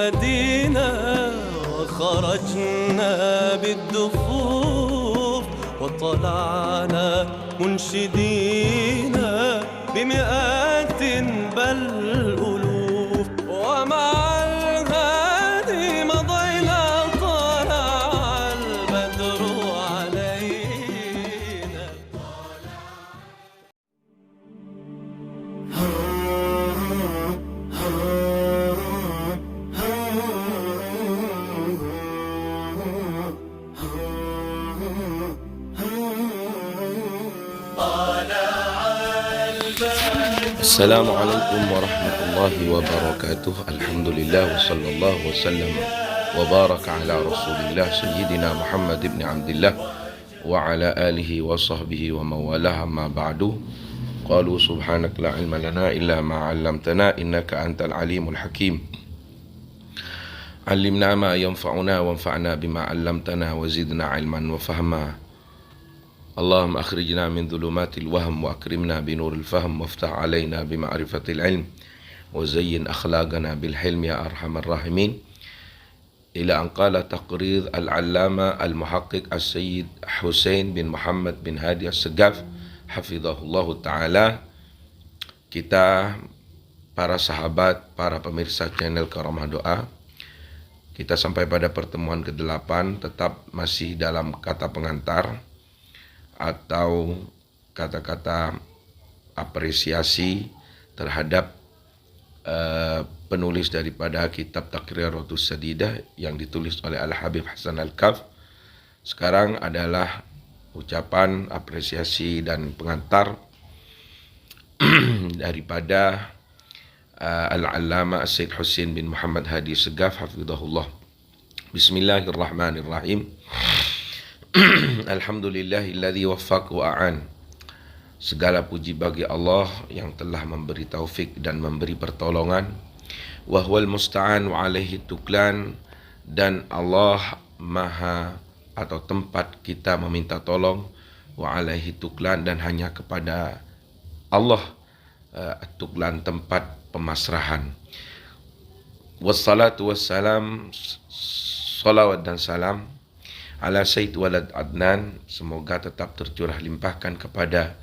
نادينا وخرجنا بالدفوف وطلعنا منشدين بمئات بل ألوف ومع الهادي مضينا طلع البدر علينا. Assalamualaikum warahmatullahi wabarakatuh. Alhamdulillah wa sallallahu wa sallam wa baraka ala rasulillah sayyidina Muhammad ibn Abdillah wa ala alihi wa sahbihi wa mawalah, amma ba'du. Qalu subhanak la ilma lana illa ma 'allamtana innaka antal alimul hakim. Allimna ma yanfa'una wanfa'na bima 'allamtana wa zidna ilman wa fahma. اللهم أخرجنا من ظلمات الوهم وأكرمنا بنور الفهم وافتح علينا بمعرفة العلم وزين أخلاقنا بالحلم يا أرحم الراحمين. إلى أن قال تقرير العلامة المحقق السيد حسين بن محمد بن هادي السقاف حفظه الله تعالى. Kita para sahabat, para pemirsa channel Karamah Doa, kita sampai pada pertemuan ke-8, tetap masih dalam kata pengantar atau kata-kata apresiasi terhadap penulis daripada kitab Taqriratus Sadidah yang ditulis oleh Al-Habib Hasan Al-Kaf. Sekarang adalah ucapan apresiasi dan pengantar daripada Al-Allama Sayyid Husain bin Muhammad Hadi Segaf hafizahullah. Bismillahirrahmanirrahim. Alhamdulillahilladzi waffaq wa a'an. Segala puji bagi Allah yang telah memberi taufik dan memberi pertolongan. Wa huwal musta'an wa alaihi tuklan, dan Allah maha atau tempat kita meminta tolong. Wa alaihi tuklan, dan hanya kepada Allah tuklan, tempat pemasrahan. Wassalatu wassalam, salawat dan salam ala Sayyid Walad Adnan, semoga tetap tercurah limpahkan kepada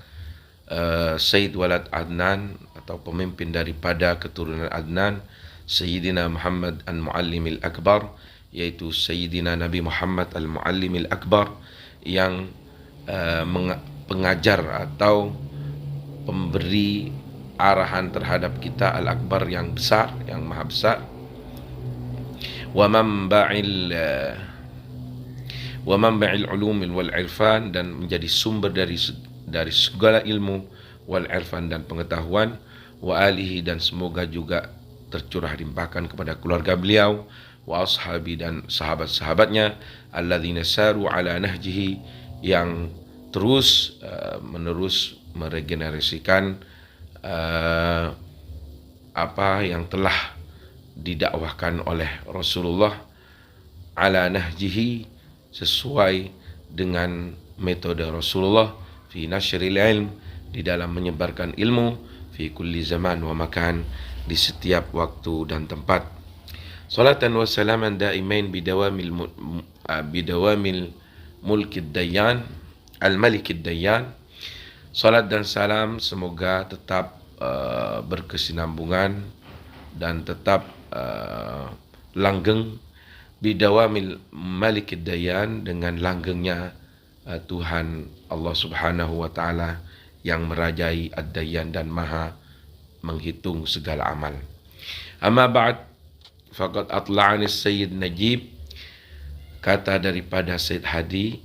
Sayyid Walad Adnan atau pemimpin daripada keturunan Adnan, Sayyidina Muhammad Al-Muallim Al-Akbar, yaitu Sayyidina Nabi Muhammad Al-Muallim Al-Akbar, yang pengajar atau pemberi arahan terhadap kita, Al-Akbar yang besar, yang maha besar. Wa manba'il ulumil wal irfan, dan menjadi sumber dari segala ilmu, wal irfan dan pengetahuan, wa alihi, dan semoga juga tercurah limpahkan kepada keluarga beliau, wa ashabi, dan sahabat-sahabatnya, alladzina saru ala nahjihi, yang terus menerus meregenerasikan apa yang telah didakwahkan oleh Rasulullah, ala nahjihi, sesuai dengan metode Rasulullah, fi nashril ilm, di dalam menyebarkan ilmu, fi kulli zaman wa makan, di setiap waktu dan tempat. Salatan wa salaman daimain bidawamil mulkid dayyan al-malikid dayyan. Salat dan salam semoga tetap berkesinambungan dan tetap langgeng, bidawamil malikid dayan, dengan langgengnya Tuhan Allah Subhanahu wa taala yang merajai ad-dayan dan maha menghitung segala amal. Amma ba'd, faqad atla'ani Sayyid Najib, kata daripada Sayyid Hadi,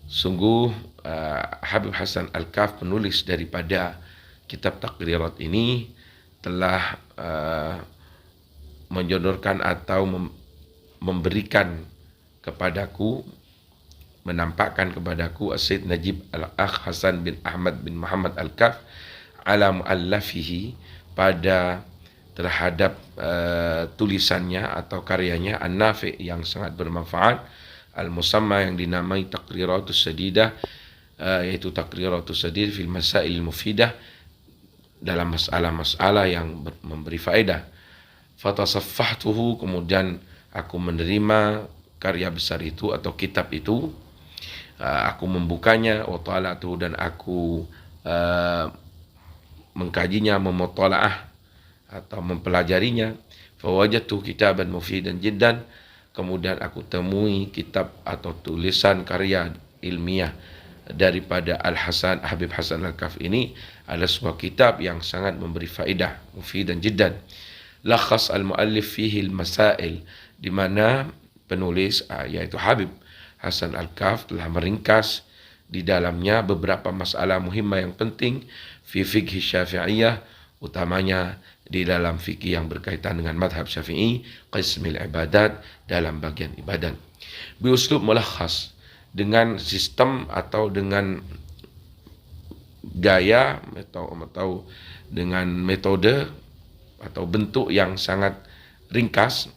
sungguh Habib Hasan Al-Kaf, penulis daripada kitab Taqrirat ini, telah menjodohkan atau memberikan kepadaku, menampakkan kepadaku Sayyid Najib Al-Akh Hasan bin Ahmad bin Muhammad Al-Kaf ala mu'allafihi, pada terhadap tulisannya atau karyanya An-Nafi, yang sangat bermanfaat, Al-Musamma, yang dinamai Taqriratus Sadidah, yaitu Taqriratus Sadidah fil Masail Mufidah, dalam masalah-masalah yang memberi faedah. Fatasaffahtuhu, kemudian aku menerima karya besar itu atau kitab itu. Aku membukanya, wa tala'tu, dan aku mengkajinya, memutalaah atau mempelajarinya. Fawajadtu kitaban mufidan jiddan, kemudian aku temui kitab atau tulisan karya ilmiah daripada Habib Hasan Al-Kaf ini adalah sebuah kitab yang sangat memberi faedah, mufidan jiddan. Lakhas al-muallif fihi al-masail, di mana penulis yaitu Habib Hasan Al-Kaf telah meringkas di dalamnya beberapa masalah muhimmah yang penting fi fiqh Syafi'iyah, utamanya di dalam fikih yang berkaitan dengan madhab Syafi'i, qismil ibadat, dalam bagian ibadat. Bi uslub mulakhas, dengan sistem atau dengan gaya atau dengan metode atau bentuk yang sangat ringkas,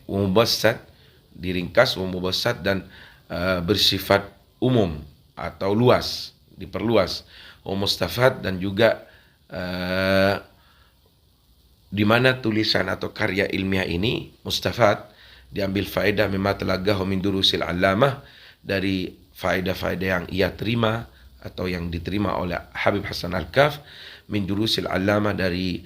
mubassat, diringkas, mubassat, dan bersifat umum atau luas, diperluas, mustafad, dan juga di mana tulisan atau karya ilmiah ini mustafad, diambil faedah mimma talaqahu min durusil allamah, dari faedah-faedah yang ia terima atau yang diterima oleh Habib Hasan Al-Kaf, min durusil allamah, dari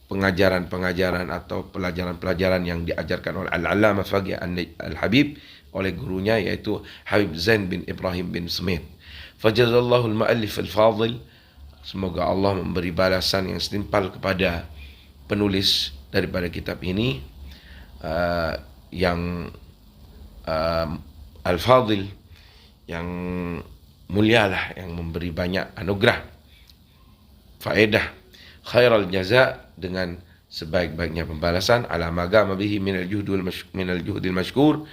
pengajaran-pengajaran atau pelajaran-pelajaran yang diajarkan oleh Al-Allamah Faqih Al-Habib oleh gurunya, yaitu Habib Zain bin Ibrahim bin Smith. Fajazallahu al-mu'allif al-fadil, semoga Allah memberi balasan yang setimpal kepada penulis daripada kitab ini, yang al-fadil, yang mulialah, yang memberi banyak anugerah, faedah, khairal jaza, dengan sebaik-baiknya pembalasan, ala magama bihi minal juhdil mashkur,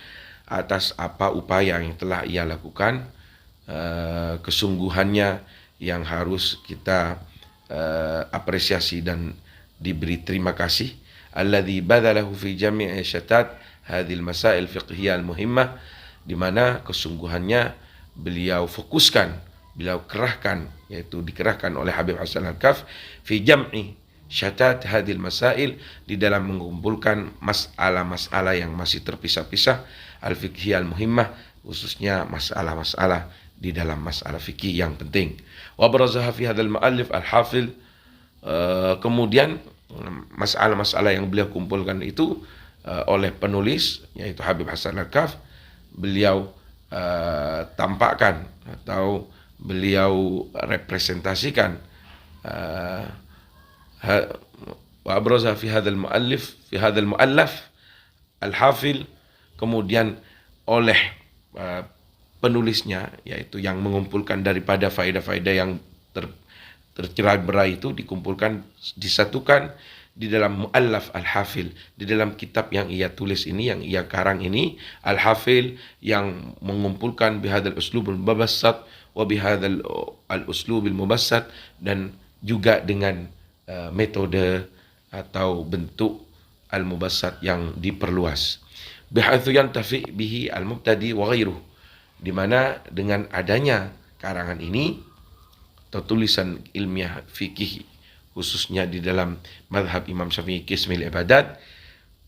atas apa upaya yang telah ia lakukan, kesungguhannya yang harus kita apresiasi dan diberi terima kasih. Alladzi badzalahu fi jami' syatat hadhil masail fiqhiyah al-muhimmah, di mana kesungguhannya beliau fokuskan, beliau kerahkan, yaitu dikerahkan oleh Habib Hasan Al-Kaf, fi jam'i syatat hadhil masail, di dalam mengumpulkan masalah-masalah yang masih terpisah-pisah, al-fiqhiyah al-muhimmah, khususnya masalah-masalah di dalam masalah fikih yang penting. Wa barazaha fi hadzal muallif al-hafil, kemudian masalah-masalah yang beliau kumpulkan itu oleh penulis, yaitu Habib Hasan Al-Kaf, beliau tampakkan atau beliau representasikan, wa abraza fi hadzal muallaf al-hafil, kemudian oleh penulisnya, yaitu yang mengumpulkan daripada faedah-faedah yang tercerai-berai itu, dikumpulkan, disatukan di dalam muallaf al-hafil, di dalam kitab yang ia tulis ini, yang ia karang ini, al-hafil, yang mengumpulkan bihadzal uslubul mubassat wa bihadzal al-uslubil mubassat, dan juga dengan metode atau bentuk al-mubassat yang diperluas, bihaitsu yantafi bihi al-mubtadi wa ghairuh, di mana dengan adanya karangan ini atau tulisan ilmiah fikih, khususnya di dalam madhab Imam Syafi'i qismil ibadat,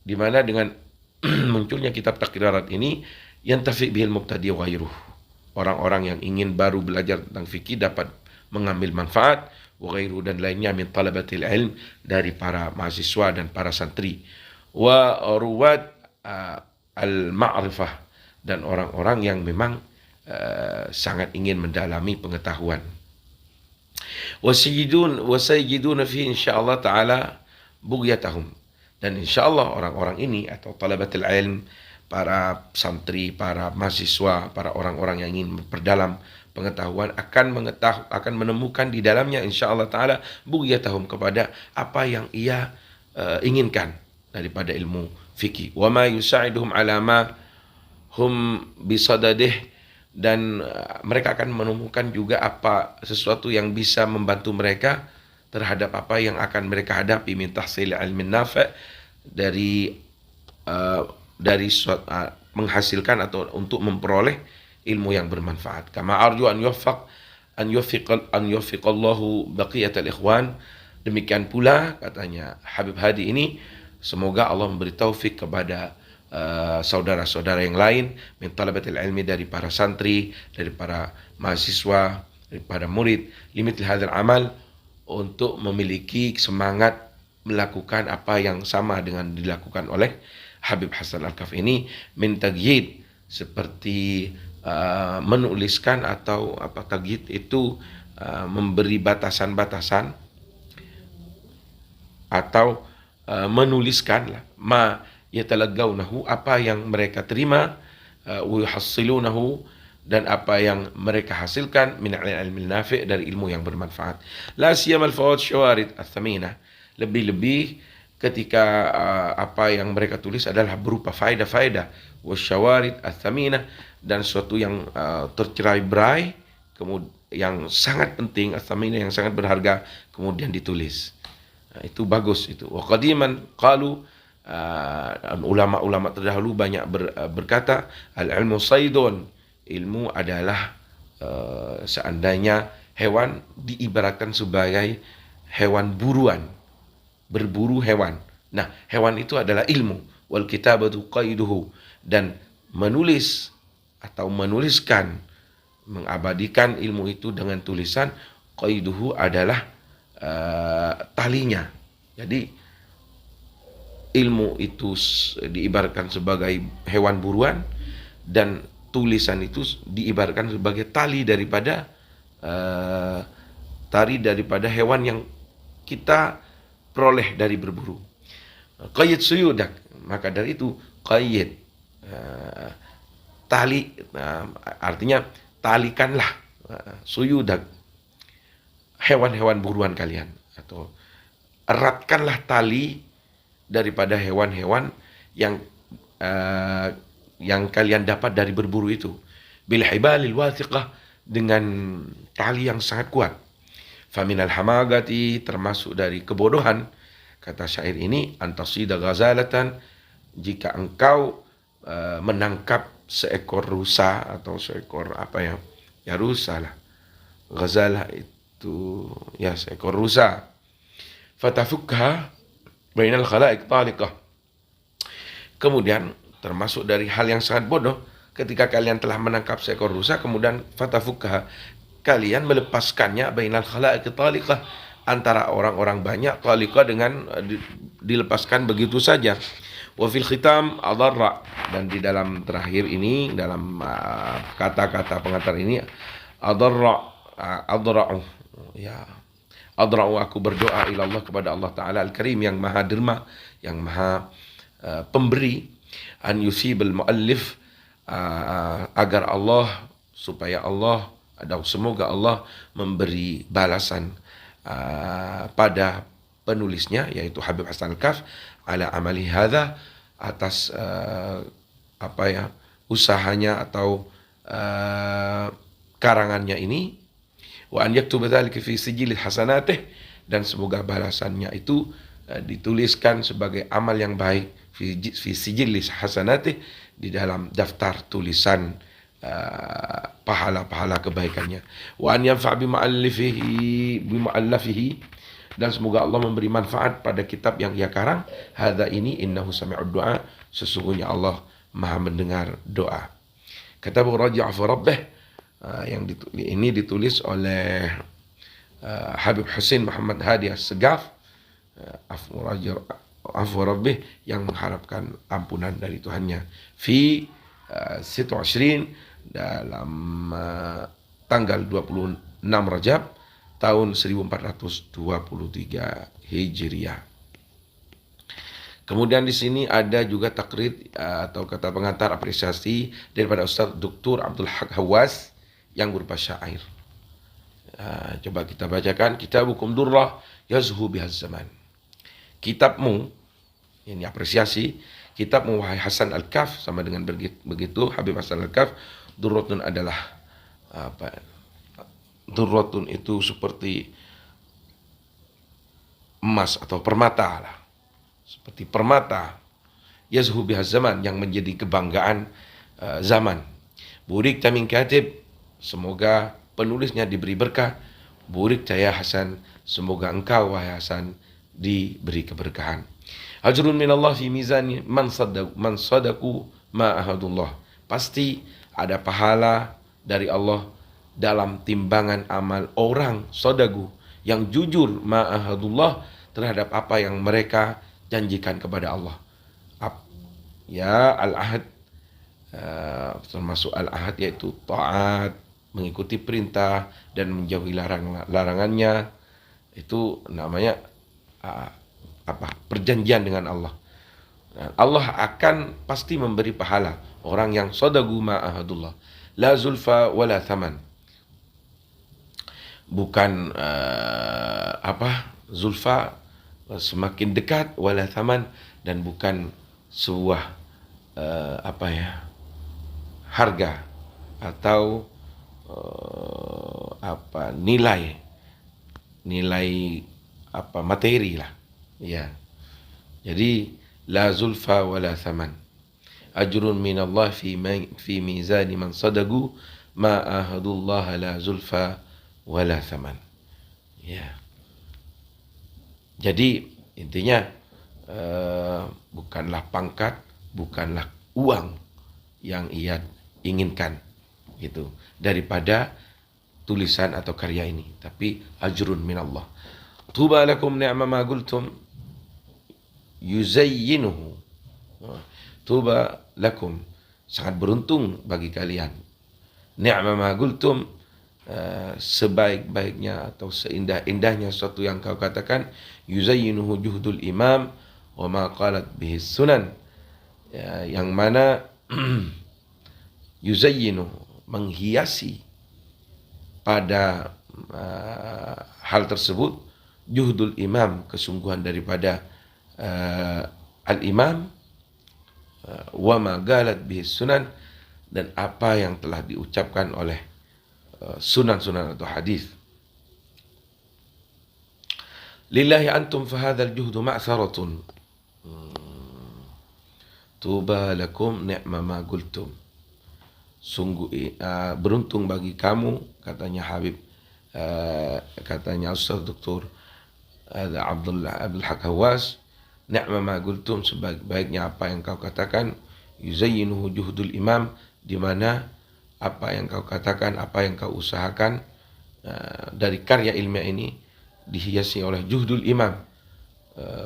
di mana dengan munculnya kitab takrirat ini, yantafi bihil mubtadi wa ghairuh, orang-orang yang ingin baru belajar tentang fikih dapat mengambil manfaat, wa ghairuh, dan lainnya, min talabatil ilm, dari para mahasiswa dan para santri, wa ruwat al-ma'rifah, dan orang-orang yang memang sangat ingin mendalami pengetahuan. Wasayiduna fi insyaallah ta'ala bughyatahum, dan insyaallah orang-orang ini atau talabatul ilm, para santri, para mahasiswa, para orang-orang yang ingin memperdalam pengetahuan akan menemukan di dalamnya insyaallah ta'ala bughyatahum, kepada apa yang ia inginkan daripada ilmu fikih, wa ma yusa'iduhum ala ma hum bisadadih, dan mereka akan menemukan juga sesuatu yang bisa membantu mereka terhadap apa yang akan mereka hadapi, min tahsil ilmin nafi', dari menghasilkan atau untuk memperoleh ilmu yang bermanfaat. Kama arju an yufiqallahu baqiyatal ikhwan, Demikian pula katanya Habib Hadi ini, semoga Allah memberi taufik kepada saudara-saudara yang lain min talabatil ilmi, dari para santri, dari para mahasiswa, dari para murid, limithli hadzal amal, untuk memiliki semangat melakukan apa yang sama dengan dilakukan oleh Habib Hasan Al-Kaf ini, min tagyid, seperti menuliskan atau apa tagyid itu memberi batasan-batasan atau menuliskan ma yatalagaunahu, apa yang mereka terima, wa yuhassilunahu, dan apa yang mereka hasilkan min al-ilmi nafi', dari ilmu yang bermanfaat. La siyama al-fawaid syawarid ats-tsaminah, lebih-lebih ketika apa yang mereka tulis adalah berupa faedah-faedah, wasyawarid ats-tsaminah, dan suatu yang tercerai-berai, kemudian yang sangat penting, ats-tsaminah, yang sangat berharga, kemudian ditulis. Itu bagus itu. Wa qadiman qalu, ulama-ulama terdahulu banyak berkata, al-ilmu saydun, ilmu adalah seandainya hewan diibaratkan sebagai hewan buruan, berburu hewan. Nah, hewan itu adalah ilmu. Wal kitabatu qaiduhu, dan menulis atau menuliskan, mengabadikan ilmu itu dengan tulisan, qaiduhu adalah talinya. Jadi ilmu itu diibaratkan sebagai hewan buruan, dan tulisan itu diibaratkan sebagai tali daripada hewan yang kita peroleh dari berburu. Qayyid suyudak, maka dari itu qayyid, tali, artinya talikanlah suyudak, hewan-hewan buruan kalian, atau eratkanlah tali daripada hewan-hewan yang kalian dapat dari berburu itu, bil hibalil wathiqah, dengan tali yang sangat kuat. Faminal hamagati, termasuk dari kebodohan, kata syair ini, antasida ghazalatan, jika engkau menangkap seekor rusa, atau seekor rusa lah, ghazalah itu ya seekor rusa, fatafukha bainal khalaiq taliqah. Kemudian termasuk dari hal yang sangat bodoh, ketika kalian telah menangkap seekor rusa, kemudian fatafukha, kalian melepaskannya bainal khalaiq taliqah, antara orang-orang banyak, taliqah dengan dilepaskan begitu saja. Wa fil khitam adarra, dan di dalam terakhir ini, dalam kata-kata pengantar ini, adra'u, ya, adra'u, aku berdoa ilallah, kepada Allah Ta'ala Al-Karim, yang maha derma, yang maha pemberi, an yusibal muallif, agar Allah, supaya Allah, atau semoga Allah memberi balasan pada penulisnya, yaitu Habib Hasan Al-Kaf, ala amali hadza, atas usahanya atau karangannya ini, wa an yaktuba dzalika fi sijil hasanatih, dan semoga balasannya itu dituliskan sebagai amal yang baik, fi sijil hasanatih, di dalam daftar tulisan pahala-pahala kebaikannya. Wa an yanfa' bimu'allafihi, dan semoga Allah memberi manfaat pada kitab yang ia karang. Hadza ini, innahu sami'ud du'a, sesungguhnya Allah maha mendengar doa. Katabu Raji' fi Rabbih, yang ini ditulis oleh Habib Husin Muhammad Hadi As-Segaf, Afu Rabbih, yang mengharapkan ampunan dari Tuhannya, fi 26, dalam tanggal 26 Rajab tahun 1423 Hijriah. Kemudian di sini ada juga takrid atau kata pengantar apresiasi daripada Ustaz Dr. Abdul Haq Hawas yang berupa syair. Coba kita bacakan. Kitabukum durrah yazhu bihaz zaman. Kitabmu, ini apresiasi, kitabmu wahai Hasan Al-Kaf, sama dengan begitu Habib Hasan Al-Kaf, durratun adalah durratun itu seperti emas atau permata lah, seperti permata, yazhu bihaz zaman, yang menjadi kebanggaan zaman. Burik tamin katib, semoga penulisnya diberi berkah. Burik ya Hasan, semoga engkau wahai Hasan diberi keberkahan. Ajrun minallah fi mizani man sadaku ma ahadullah. Pasti ada pahala dari Allah dalam timbangan amal orang sodagu yang jujur ma ahadullah terhadap apa yang mereka janjikan kepada Allah. Ya, al-ahad, termasuk al-ahad yaitu taat, mengikuti perintah dan menjauhi larangannya. Itu namanya perjanjian dengan Allah. Allah akan pasti memberi pahala orang yang sadagu ma ahadullah. La zulfa wala thaman. Bukan zulfa, semakin dekat, wala thaman, dan bukan sebuah harga atau nilai materi lah, ya. Jadi la zulfa wala thaman, ajrun minallah fi mizani man sadagu ma ahadullah, la zulfa wala thaman, ya. Jadi intinya bukanlah pangkat, bukanlah uang yang ia inginkan gitu daripada tulisan atau karya ini, tapi ajrun minallah. Tuba lakum ni'ma ma qultum yuzayyinuhu. Tuba lakum, sangat beruntung bagi kalian. Ni'ma ma qultum, sebaik-baiknya atau seindah-indahnya sesuatu yang kau katakan. Yuzayyinuhu juhdul imam wa ma qalat bihi sunan, ya, yang mana yuzayyinu, menghiasi pada hal tersebut, juhdul imam, kesungguhan daripada al-imam, wa ma qalat bihi sunan, dan apa yang telah diucapkan oleh sunan-sunan atau hadis. Lillahi antum fahadzal juhdu ma'saratun. Tuba lakum ni'ma ma qultum. Sungguh beruntung bagi kamu, katanya Habib, katanya Ustaz Dr. Abdul Haq Hawas, ni'ma ma qultum, sebaik-baiknya apa yang kau katakan. Yuzayyinuhu juhdul imam, di mana apa yang kau katakan, apa yang kau usahakan dari karya ilmiah ini dihiasi oleh juhdul imam,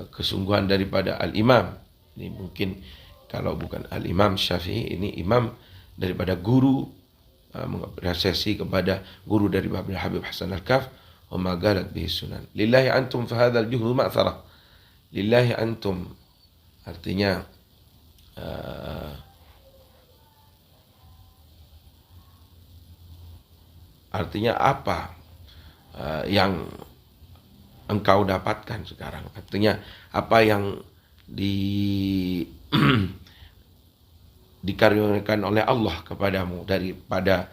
kesungguhan daripada al-imam. Ini mungkin kalau bukan al-imam Syafi'i, ini imam daripada guru, mengapresiasi kepada guru dari Habib Hasan Al-Kaf. Wa ma qalat bihi sunan. Lillahi antum fa hadzal juhdu ma'thara. Lillahi antum artinya apa yang engkau dapatkan sekarang, artinya apa yang dikaruniakan oleh Allah kepadamu daripada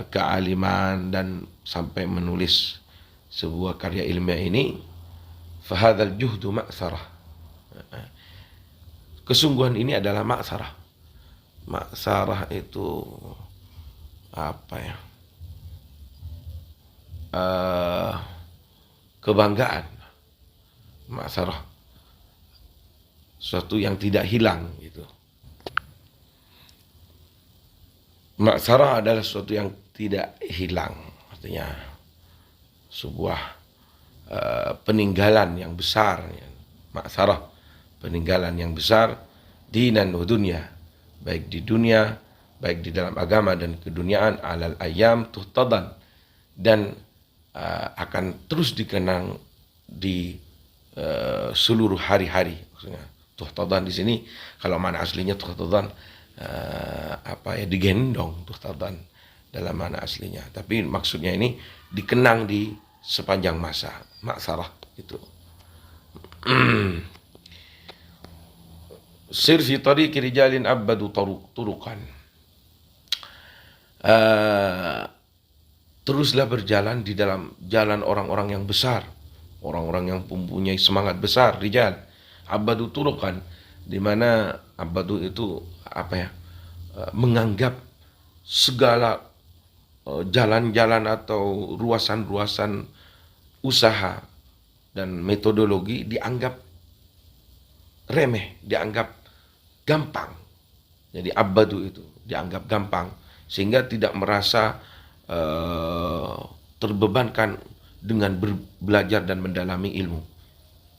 kealiman dan sampai menulis sebuah karya ilmiah ini. Fahadzal juhdu ma'sarah, kesungguhan ini adalah ma'sarah. Ma'sarah itu kebanggaan. Ma'sarah, sesuatu yang tidak hilang gitu. Ma'sarah adalah sesuatu yang tidak hilang, artinya sebuah peninggalan yang besar. Ma'sarah, peninggalan yang besar, dinan wa dunya, baik di dunia, baik di dalam agama dan keduniaan, alal ayyam tuhtadan, dan akan terus dikenang di seluruh hari-hari. Maksudnya tuhtadan di sini kalau mana aslinya tuhtadan digendong, tuhtadan dalam mana aslinya, tapi maksudnya ini dikenang di sepanjang masa. Ma'sarah itu. Sir fi tariqi rijalin abadu turuqan. Teruslah berjalan di dalam jalan orang-orang yang besar, orang-orang yang mempunyai semangat besar, rijal. Abadu turuqan, di mana abadu itu menganggap segala jalan-jalan atau ruasan-ruasan usaha dan metodologi dianggap remeh, dianggap gampang. Jadi abadu itu dianggap gampang sehingga tidak merasa terbebankan dengan belajar dan mendalami ilmu.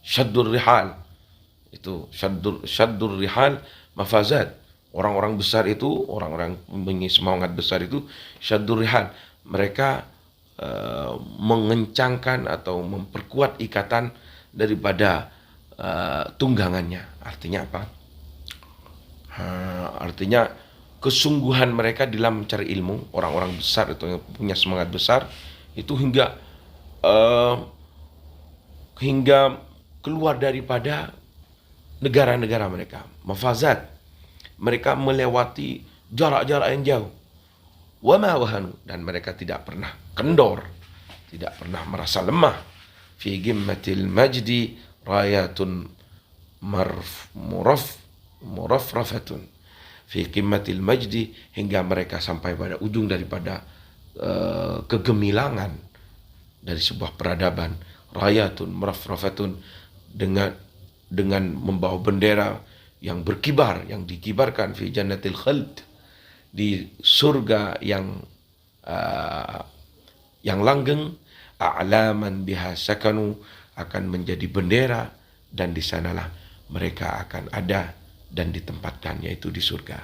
Syaddur rihal itu syaddur rihal mafazat. Orang-orang besar itu, orang-orang punya semangat besar itu syaddur rihal. Mereka mengencangkan atau memperkuat ikatan daripada tunggangannya. Artinya apa? Artinya kesungguhan mereka dalam mencari ilmu. Orang-orang besar itu yang punya semangat besar itu hingga keluar daripada negara-negara mereka. Mafazat. Mereka melewati jarak-jarak yang jauh. Wama wahanu, dan mereka tidak pernah kendor, tidak pernah merasa lemah. Fi gimmatil majdi rayatun murafrafatun. Fi gimmatil majdi, hingga mereka sampai pada ujung daripada kegemilangan dari sebuah peradaban. Rayatun murafrafatun, dengan membawa bendera yang berkibar, yang dikibarkan fi jannatil khuld, di surga yang langgeng. A'laman biha sakanu, akan menjadi bendera, dan di sanalah mereka akan ada dan ditempatkan, yaitu di surga.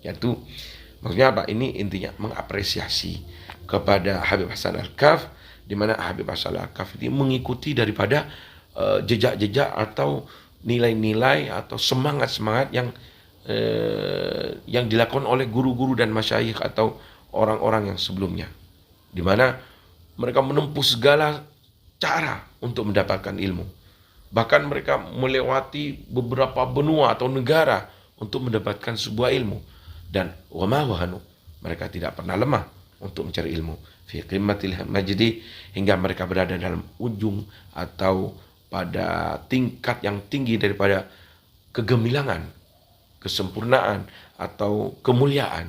Yaitu maksudnya apa? Ini intinya mengapresiasi kepada Habib Hasan Al-Kaf, di mana Habib Hasan Al-Kaf ini mengikuti daripada jejak-jejak atau nilai-nilai atau semangat-semangat yang dilakukan oleh guru-guru dan masyayikh atau orang-orang yang sebelumnya, di mana mereka menempuh segala cara untuk mendapatkan ilmu. Bahkan mereka melewati beberapa benua atau negara untuk mendapatkan sebuah ilmu. Dan wama wahanu, mereka tidak pernah lemah untuk mencari ilmu. Fi qimmatil majdi, hingga mereka berada dalam ujung atau pada tingkat yang tinggi daripada kegemilangan, kesempurnaan atau kemuliaan.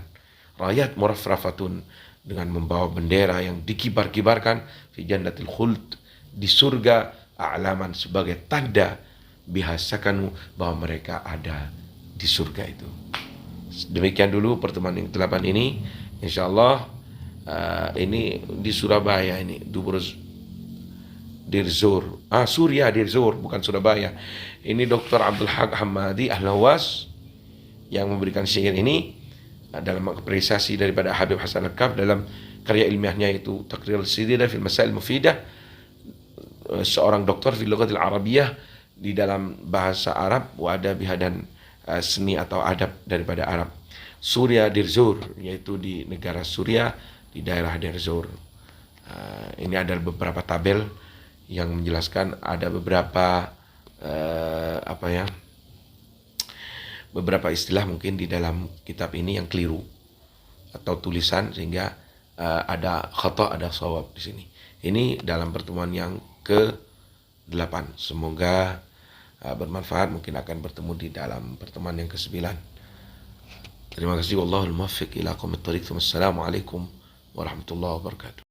Rayat murafrafatun, dengan membawa bendera yang dikibar-kibarkan fi jannatil khuld, di surga. A'laman, sebagai tanda bihasakanu, bahwa mereka ada di surga itu. Demikian dulu pertemuan yang ke-8 ini. Insyaallah ini di Surabaya, ini Dirzur, Surya Dirzur, bukan Surabaya. Ini Dr. Abdul Haq Hamadi Ahlawas yang memberikan syair ini dalam apresiasi daripada Habib Hasan Al-Kaf dalam karya ilmiahnya, yaitu Taqrir al-Sididah fil Masail Mufidah, seorang doktor fil Lughatil Arabiyah, di dalam bahasa Arab wa adabiha, dan seni atau adab daripada Arab. Surya Dirzur, yaitu di negara Suria, di daerah Dirzur. Ini adalah beberapa tabel yang menjelaskan ada beberapa beberapa istilah mungkin di dalam kitab ini yang keliru atau tulisan, sehingga ada khata, ada shawab di sini. Ini dalam pertemuan yang ke-8. Semoga bermanfaat. Mungkin akan bertemu di dalam pertemuan yang ke-9. Terima kasih. Wallahul muwaffiq ila aqwamit thoriq. Wassalamualaikum warahmatullahi wabarakatuh.